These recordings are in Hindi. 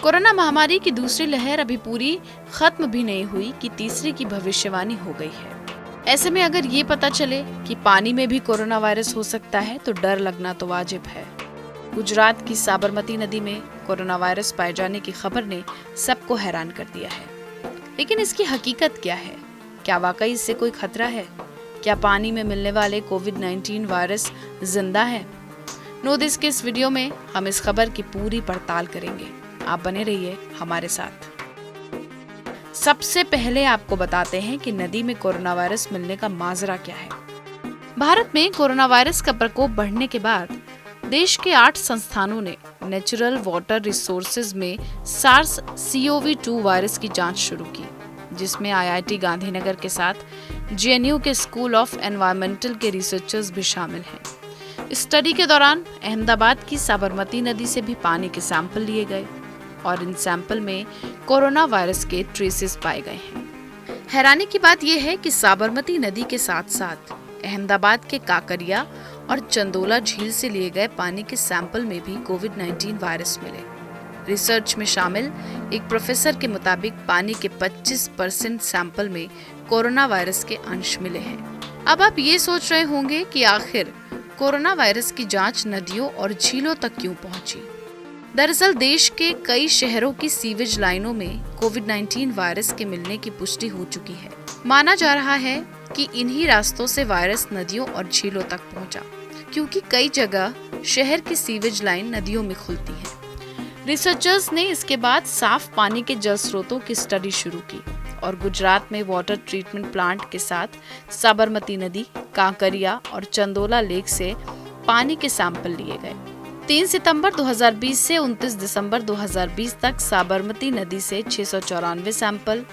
कोरोना महामारी की दूसरी लहर अभी पूरी खत्म भी नहीं हुई कि तीसरी की भविष्यवाणी हो गई है। ऐसे में अगर ये पता चले कि पानी में भी कोरोना वायरस हो सकता है तो डर लगना तो वाजिब है। गुजरात की साबरमती नदी में कोरोना वायरस पाए जाने की खबर ने सबको हैरान कर दिया है। लेकिन इसकी हकीकत क्या है? क्या वाकई इससे कोई खतरा है? क्या पानी में मिलने वाले कोविड-19 वायरस जिंदा है? नो दिस के इस वीडियो में हम इस खबर की पूरी पड़ताल करेंगे। आप बने रहिए हमारे साथ। सबसे पहले आपको बताते हैं कि नदी में कोरोना वायरस मिलने का माजरा क्या है। भारत में कोरोना वायरस का प्रकोप बढ़ने के बाद देश के 8 संस्थानों ने नेचुरल वाटर रिसोर्सेज में SARS-CoV-2 वायरस की जांच शुरू की, जिसमें IIT गांधीनगर के साथ JNU के स्कूल ऑफ एनवायरमेंटल के रिसर्चर्स भी शामिल हैं। इस स्टडी के दौरान अहमदाबाद की साबरमती नदी से भी पानी के सैंपल लिए गए और इन सैंपल में कोरोना वायरस के ट्रेसेस पाए गए हैं। हैरानी की बात यह है कि साबरमती नदी के साथ साथ अहमदाबाद के काकरिया और चंदोला झील से लिए गए पानी के सैंपल में भी कोविड-19 वायरस मिले। रिसर्च में शामिल एक प्रोफेसर के मुताबिक पानी के 25% सैंपल में कोरोना वायरस के अंश मिले हैं। अब आप ये सोच रहे होंगे कि आखिर कोरोना वायरस की जांच नदियों और झीलों तक क्यों पहुंची? दरअसल देश के कई शहरों की सीवेज लाइनों में कोविड-19 वायरस के मिलने की पुष्टि हो चुकी है। माना जा रहा है कि इन्हीं रास्तों से वायरस नदियों और झीलों तक पहुंचा, क्योंकि कई जगह शहर की सीवेज लाइन नदियों में खुलती है। रिसर्चर्स ने इसके बाद साफ पानी के जल स्रोतों की स्टडी शुरू की और गुजरात में वाटर ट्रीटमेंट प्लांट के साथ साबरमती नदी, कांकरिया और चंदोला लेक से पानी के सैंपल लिए गए। 3 सितंबर 2020 से 29 दिसंबर 2020 तक साबरमती नदी से 694 सैंपल,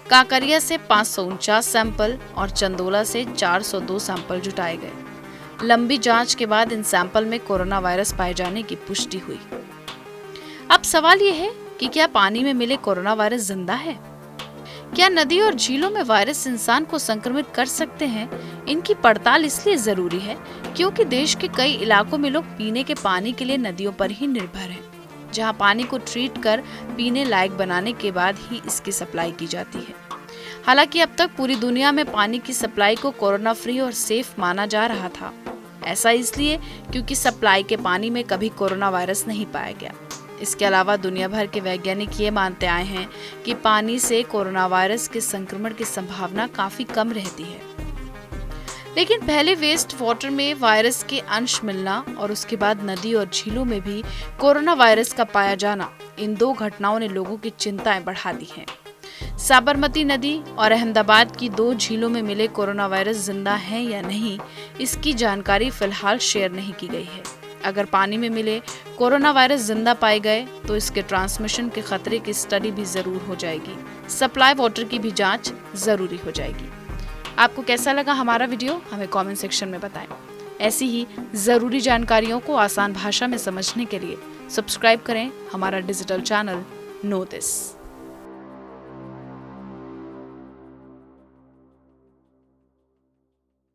कांकरिया से 549 सैंपल और चंदोला से 402 सैंपल जुटाए गए। लंबी जांच के बाद इन सैंपल में कोरोना वायरस पाए जाने की पुष्टि हुई। अब सवाल ये है कि क्या पानी में मिले कोरोना वायरस जिंदा है? क्या नदी और झीलों में वायरस इंसान को संक्रमित कर सकते हैं? इनकी पड़ताल इसलिए जरूरी है क्योंकि देश के कई इलाकों में लोग पीने के पानी के लिए नदियों पर ही निर्भर हैं, जहां पानी को ट्रीट कर पीने लायक बनाने के बाद ही इसकी सप्लाई की जाती है। हालांकि अब तक पूरी दुनिया में पानी की सप्लाई को कोरोना फ्री और सेफ माना जा रहा था। ऐसा इसलिए क्योंकि सप्लाई के पानी में कभी कोरोना वायरस नहीं पाया गया। इसके अलावा दुनिया भर के वैज्ञानिक ये मानते आए हैं कि पानी से कोरोना वायरस के संक्रमण की संभावना काफी कम रहती है। लेकिन पहले वेस्ट वाटर में वायरस के अंश मिलना और उसके बाद नदी और झीलों में भी कोरोना वायरस का पाया जाना, इन 2 घटनाओं ने लोगों की चिंताएं बढ़ा दी हैं। साबरमती नदी और अहमदाबाद की 2 झीलों में मिले कोरोना वायरस जिंदा हैं या नहीं, इसकी जानकारी फिलहाल शेयर नहीं की गई है। अगर पानी में मिले कोरोना वायरस जिंदा पाए गए तो इसके ट्रांसमिशन के खतरे की स्टडी भी जरूर हो जाएगी। सप्लाई वाटर की भी जांच जरूरी हो जाएगी। आपको कैसा लगा हमारा वीडियो? हमें कमेंट सेक्शन में बताएं। ऐसी ही जरूरी जानकारियों को आसान भाषा में समझने के लिए सब्सक्राइब करें हमारा डिजिटल चैनल नो दिस।